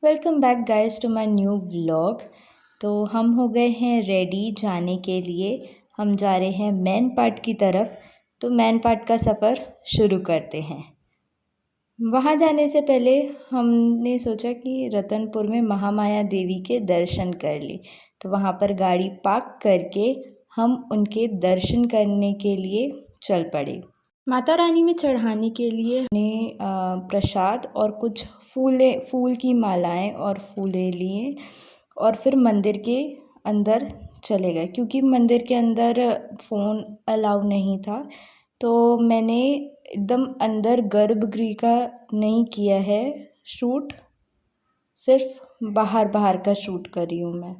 Welcome back guys to my new vlog. तो हम हो गए हैं रेडी जाने के लिए। हम जा रहे हैं मैन पाट की तरफ। तो मैन पाट का सफ़र शुरू करते हैं। वहाँ जाने से पहले हमने सोचा कि रतनपुर में महामाया देवी के दर्शन कर ली। तो वहाँ पर गाड़ी पार्क करके हम उनके दर्शन करने के लिए चल पड़े। माता रानी में चढ़ाने के लिए हमने प्रसाद और कुछ फूल की मालाएं और फूले लिए और फिर मंदिर के अंदर चले गए, क्योंकि मंदिर के अंदर फ़ोन अलाउ नहीं था। तो मैंने एकदम अंदर गर्भगृह का नहीं किया है शूट, सिर्फ बाहर बाहर का शूट करी हूँ मैं।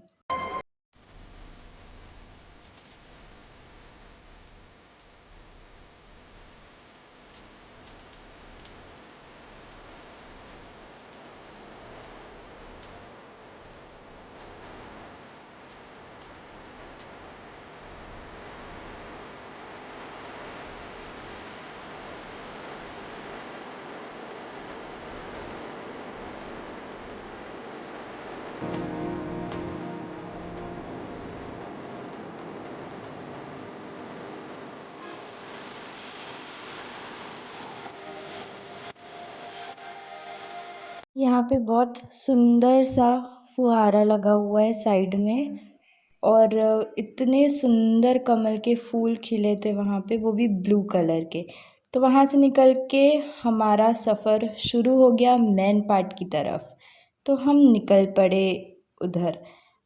यहाँ पे बहुत सुंदर सा फुहारा लगा हुआ है साइड में, और इतने सुंदर कमल के फूल खिले थे वहाँ पे, वो भी ब्लू कलर के। तो वहाँ से निकल के हमारा सफ़र शुरू हो गया मैन पाट की तरफ। तो हम निकल पड़े उधर।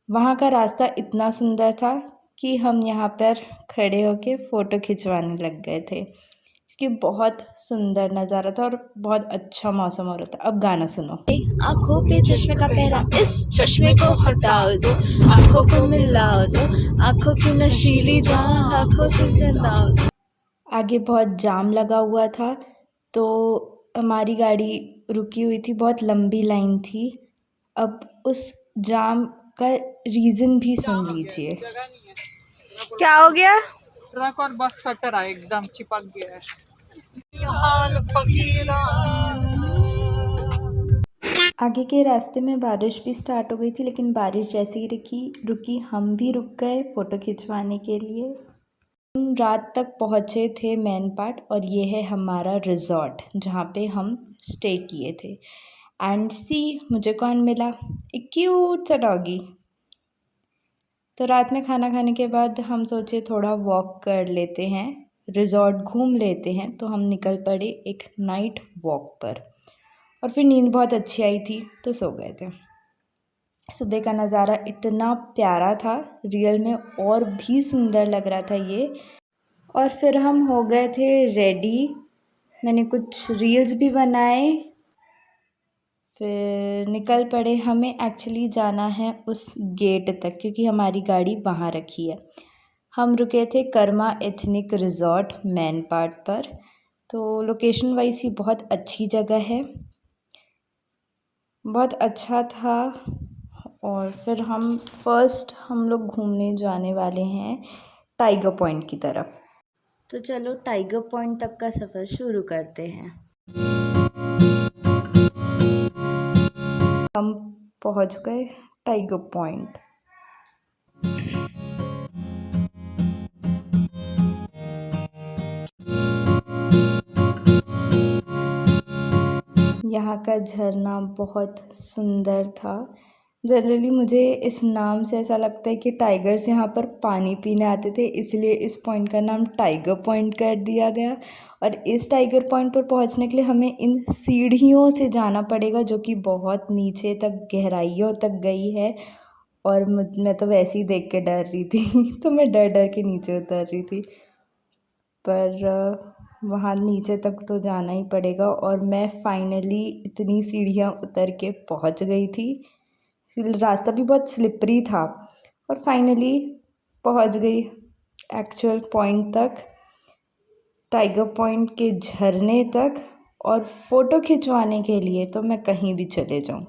वहाँ का रास्ता इतना सुंदर था कि हम यहाँ पर खड़े होके फ़ोटो खिंचवाने लग गए थे, कि बहुत सुंदर नज़ारा था और बहुत अच्छा मौसम हो रहा था। अब गाना सुनो। आँखों पे चश्मे का पहरा, इस चश्मे को हटाओ दो, आँखों को मिलाओ दो, आँखों की नशीली जान आँखों से जलाओ दो। आगे बहुत जाम लगा हुआ था, तो हमारी गाड़ी रुकी हुई थी, बहुत लंबी लाइन थी। अब उस जाम का रीज़न भी सुन लीजिए। क्या हो गया? ट्रक और बस सटर है, एकदम चिपक गया है। आगे के रास्ते में बारिश भी स्टार्ट हो गई थी, लेकिन बारिश जैसे ही रुकी हम भी रुक गए फ़ोटो खिंचवाने के लिए। हम रात तक पहुँचे थे मैन पाट, और ये है हमारा रिज़ॉर्ट जहाँ पे हम स्टे किए थे। एंड सी, मुझे कौन मिला? एक क्यूट सा डॉगी। तो रात में खाना खाने के बाद हम सोचे थोड़ा वॉक कर लेते हैं, रिज़ॉर्ट घूम लेते हैं। तो हम निकल पड़े एक नाइट वॉक पर, और फिर नींद बहुत अच्छी आई थी तो सो गए थे। सुबह का नज़ारा इतना प्यारा था, रियल में और भी सुंदर लग रहा था ये। और फिर हम हो गए थे रेडी। मैंने कुछ रील्स भी बनाए, फिर निकल पड़े। हमें एक्चुअली जाना है उस गेट तक, क्योंकि हमारी गाड़ी वहाँ रखी है। हम रुके थे कर्मा एथनिक रिज़ॉर्ट मैन पाट पर। तो लोकेशन वाइज ही बहुत अच्छी जगह है, बहुत अच्छा था। और फिर हम लोग घूमने जाने वाले हैं टाइगर पॉइंट की तरफ। तो चलो टाइगर पॉइंट तक का सफ़र शुरू करते हैं। हम पहुंच गए टाइगर पॉइंट। यहाँ का झरना बहुत सुंदर था। जनरली मुझे इस नाम से ऐसा लगता है कि टाइगर्स यहाँ पर पानी पीने आते थे, इसलिए इस पॉइंट का नाम टाइगर पॉइंट कर दिया गया। और इस टाइगर पॉइंट पर पहुँचने के लिए हमें इन सीढ़ियों से जाना पड़ेगा, जो कि बहुत नीचे तक गहराइयों तक गई है। और मैं तो वैसे ही देख के डर रही थी तो मैं डर डर के नीचे उतर रही थी। पर वहाँ नीचे तक तो जाना ही पड़ेगा, और मैं फाइनली इतनी सीढ़ियाँ उतर के पहुँच गई थी। रास्ता भी बहुत स्लिपरी था, और फाइनली पहुँच गई एक्चुअल पॉइंट तक, टाइगर पॉइंट के झरने तक। और फ़ोटो खिंचवाने के लिए तो मैं कहीं भी चले जाऊँ।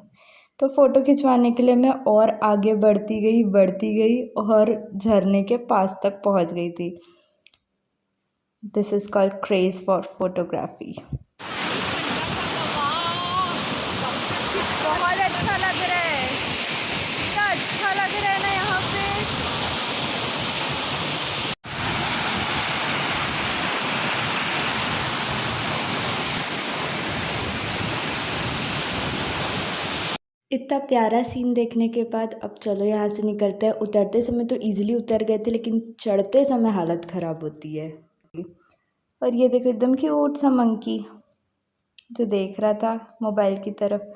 तो फ़ोटो खिंचवाने के लिए मैं और आगे बढ़ती गई और झरने के पास तक पहुँच गई थी। This is called craze for photography. बहुत अच्छा लग लग रहा है, इतना अच्छा लग रहा है ना यहाँ पे। इतना प्यारा सीन देखने के बाद अब चलो यहाँ से निकलते हैं। उतरते समय तो इजीली उतर गए थे, लेकिन चढ़ते समय हालत ख़राब होती है। और ये देखो एकदम क्यूट सा मंकी जो देख रहा था मोबाइल की तरफ।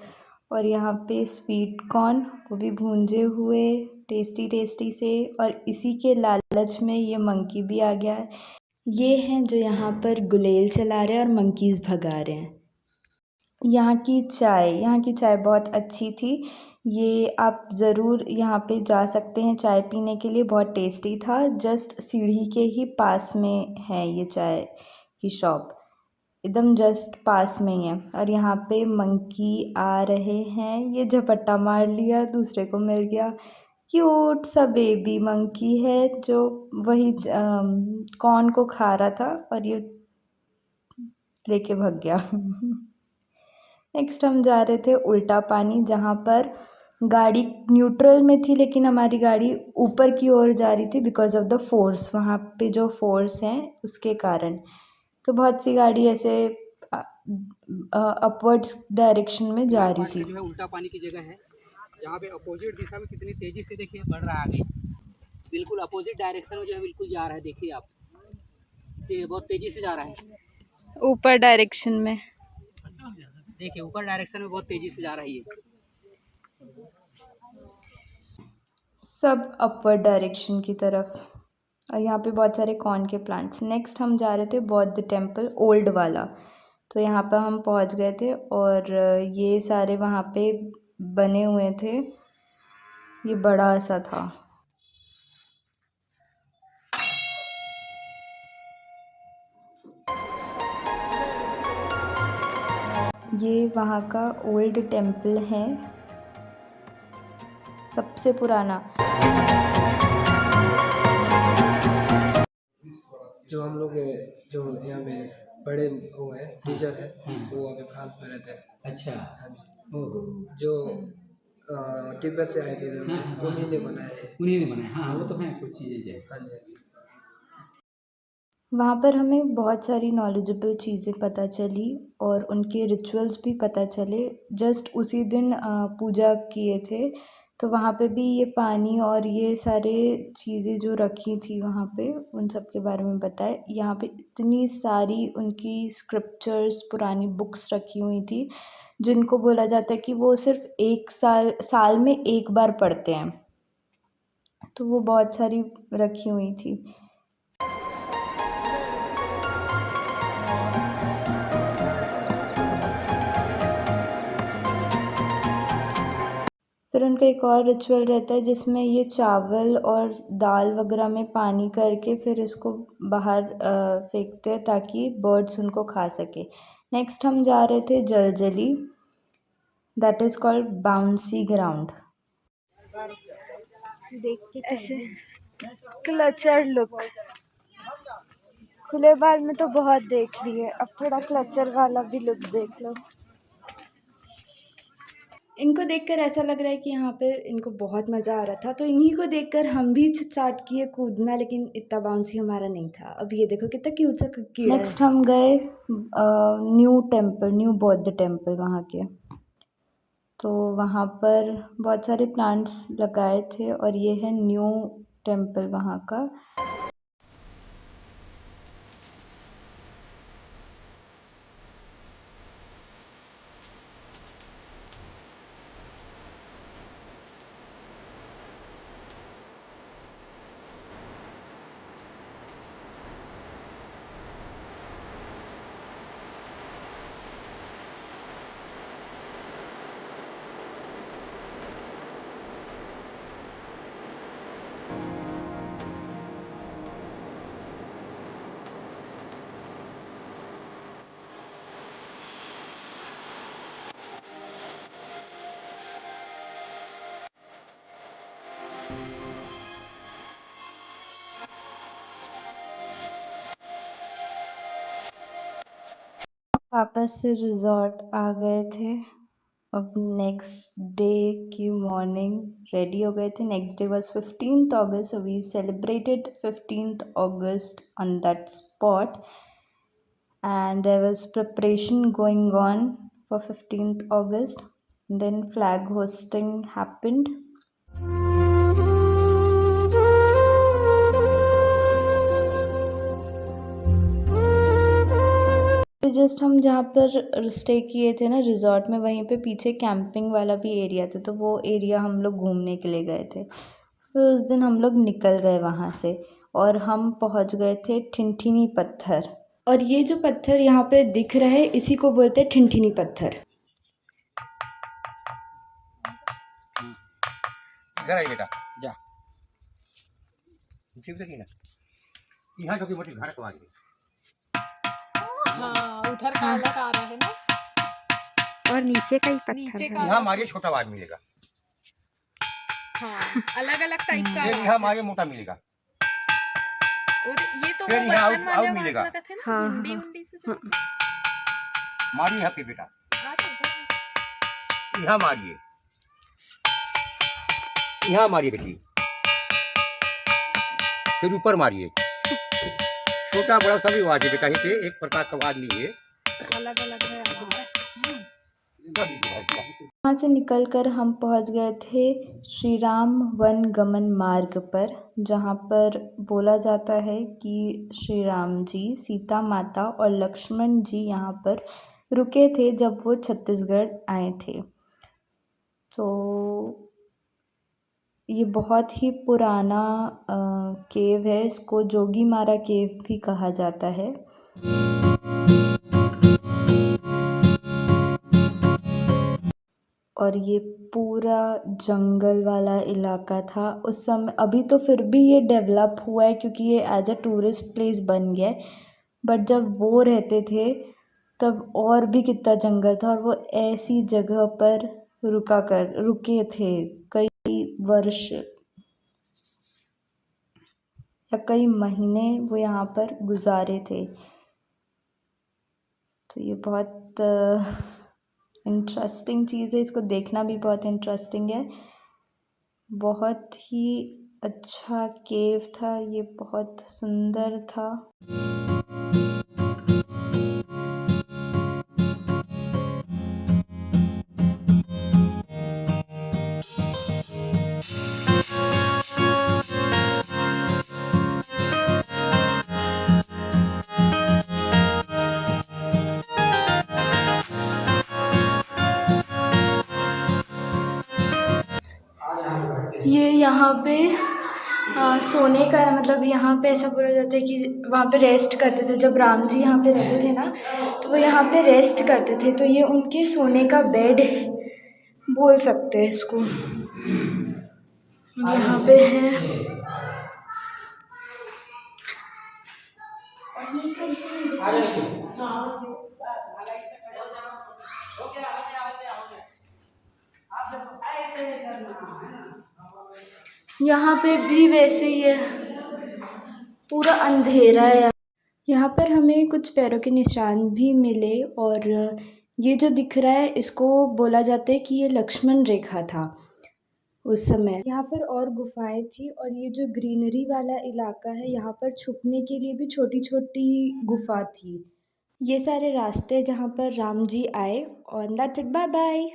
और यहाँ पे स्वीट कॉर्न, वो भी भूंजे हुए टेस्टी टेस्टी से। और इसी के लालच में ये मंकी भी आ गया है। ये हैं जो यहाँ पर गुलेल चला रहे हैं और मंकीज़ भगा रहे हैं। यहाँ की चाय बहुत अच्छी थी। ये आप ज़रूर यहाँ पे जा सकते हैं चाय पीने के लिए, बहुत टेस्टी था। जस्ट सीढ़ी के ही पास में है ये चाय की शॉप, एकदम जस्ट पास में ही है। और यहाँ पे मंकी आ रहे हैं, ये झपट्टा मार लिया, दूसरे को मिल गया। क्यूट सा बेबी मंकी है जो वही कॉर्न को खा रहा था और ये लेके भाग गया। नेक्स्ट हम जा रहे थे उल्टा पानी, जहाँ पर गाड़ी न्यूट्रल में थी लेकिन हमारी गाड़ी ऊपर की ओर जा रही थी बिकॉज ऑफ द फोर्स। वहाँ पे जो फोर्स है उसके कारण तो बहुत सी गाड़ी ऐसे अपवर्ड्स डायरेक्शन में जा रही थी। जो है उल्टा पानी की जगह है, जहाँ पे अपोजिट दिशा में कितनी तेजी से देखिए बढ़ रहा है आगे, बिल्कुल अपोजिट डायरेक्शन में जो है बिल्कुल जा रहा है। देखिए आप, ये बहुत तेजी से जा रहा है ऊपर डायरेक्शन में, देखिए ऊपर डायरेक्शन में बहुत तेजी से जा रहा है ये। सब अपवर्ड डायरेक्शन की तरफ। और यहाँ पे बहुत सारे कॉर्न के प्लांट्स। नेक्स्ट हम जा रहे थे बौद्ध टेम्पल, ओल्ड वाला। तो यहाँ पर हम पहुँच गए थे और ये सारे वहाँ पे बने हुए थे, ये बड़ा सा था। ये वहाँ का ओल्ड टेम्पल है, सबसे पुराना। जो हम लोग जो यहाँ पे बड़े वो है टीचर है, वो अभी फ्रांस में रहते हैं। अच्छा। हाँ जी, जो तिब्बत से आए थे इधर में, उन्हीं ने बनाया है। उन्हीं ने बनाया, हाँ वो तो है कुछ चीज़ें। हाँ जी। वहाँ पर हमें बहुत सारी नॉलेजेबल चीज़ें पता चली और उनके रिचुअल्स भी पता चले। जस्ट उसी दिन पूजा किए थे, तो वहाँ पे भी ये पानी और ये सारे चीज़ें जो रखी थी वहाँ पे, उन सब के बारे में बताए। यहाँ पे इतनी सारी उनकी स्क्रिप्चर्स, पुरानी बुक्स रखी हुई थी, जिनको बोला जाता है कि वो सिर्फ एक साल में एक बार पढ़ते हैं। तो वो बहुत सारी रखी हुई थी। फिर उनका एक और रिचुअल रहता है जिसमें ये चावल और दाल वगैरह में पानी करके फिर इसको बाहर फेंकते हैं ताकि बर्ड्स उनको खा सके। नेक्स्ट हम जा रहे थे Jaljali, that is called bouncy ground. ऐसे क्लचर लुक, खुले बाल में तो बहुत देख लिए, अब थोड़ा क्लचर वाला भी लुक देख लो। इनको देखकर ऐसा लग रहा है कि यहाँ पे इनको बहुत मज़ा आ रहा था, तो इन्हीं को देखकर हम भी स्टार्ट किए कूदना, लेकिन इतना बाउंसी हमारा नहीं था। अब ये देखो कितना क्यूट सा कीड़ा है। नेक्स्ट हम गए न्यू बौद्ध टेम्पल वहाँ के। तो वहाँ पर बहुत सारे प्लांट्स लगाए थे और ये है न्यू टेम्पल वहाँ का। वापस से रिजॉर्ट आ गए थे अब नेक्स्ट डे की मॉर्निंग रेडी हो गए थे. Next day was 15th August, so we celebrated 15th August on that spot, and there was preparation going on for 15th August. Then flag hosting happened. तो just हम जहाँ पर stay किए थे ना रिजॉर्ट में, वहीं पे पीछे कैंपिंग वाला भी एरिया था, तो वो एरिया हम लोग घूमने के लिए गए थे. तो उस दिन हम लोग निकल गए वहाँ से और हम पहुँच गए थे ठिनठिनी पत्थर. और ये जो पत्थर यहाँ पे दिख रहा है, इसी को बोलते हैं ठिनठिनी पत्थर. इधर आई बेटा जा ठीक देखी ना यहाँ छोटी मोटी घर को आ गई. हाँ उधर का अलग आ रहा है ना. और नीचे का ही पत्थर नीचे है. का यहाँ मारिए छोटा वाद मिलेगा. हाँ अलग अलग टाइप का फिर यहाँ मारिए मोटा मिलेगा. और ये तो फिर वो यहाँ बर्तन आउट वाले मिलेगा. आवाज लगाते हैं ना, हाँ, हुंडी हाँ, हुंडी से जो मारिए यहाँ पे बेटा. आ जाओ इधर. यहाँ मारिए. यहाँ मारिए बेटी. फिर ऊपर मारिए. छोटा बड़ा सभी आवाज है बेटा. यहाँ पे एक प्रकार का आवाज नहीं है. अलग अलग है आवाज. वहाँ से निकलकर हम पहुँच गए थे श्री राम वन गमन मार्ग पर, जहाँ पर बोला जाता है कि श्री राम जी, सीता माता और लक्ष्मण जी यहाँ पर रुके थे जब वो छत्तीसगढ़ आए थे. तो ये बहुत ही पुराना केव है. इसको जोगीमारा केव भी कहा जाता है. और ये पूरा जंगल वाला इलाका था उस समय. अभी तो फिर भी ये डेवलप हुआ है क्योंकि ये एज अ टूरिस्ट प्लेस बन गया है, बट जब वो रहते थे तब और भी कितना जंगल था. और वो ऐसी जगह पर रुके थे कई वर्ष या कई महीने वो यहाँ पर गुजारे थे. तो ये बहुत इंटरेस्टिंग चीज़ है. इसको देखना भी बहुत इंटरेस्टिंग है. बहुत ही अच्छा केव था ये, बहुत सुंदर था. ये यहाँ पे सोने का है. मतलब यहाँ पे ऐसा बोला जाता है कि वहाँ पे रेस्ट करते थे जब राम जी यहाँ पे रहते थे ना, तो वो यहाँ पे रेस्ट करते थे. तो ये उनके सोने का बेड बोल सकते हैं इसको. यहाँ पे है यहाँ पे भी वैसे ही है, पूरा अंधेरा है. यहाँ पर हमें कुछ पैरों के निशान भी मिले. और ये जो दिख रहा है इसको बोला जाता है कि ये लक्ष्मण रेखा था उस समय. यहाँ पर और गुफाएं थी. और ये जो ग्रीनरी वाला इलाका है, यहाँ पर छुपने के लिए भी छोटी छोटी गुफा थी. ये सारे रास्ते जहाँ पर राम जी आए. और दैट्स इट. Bye bye.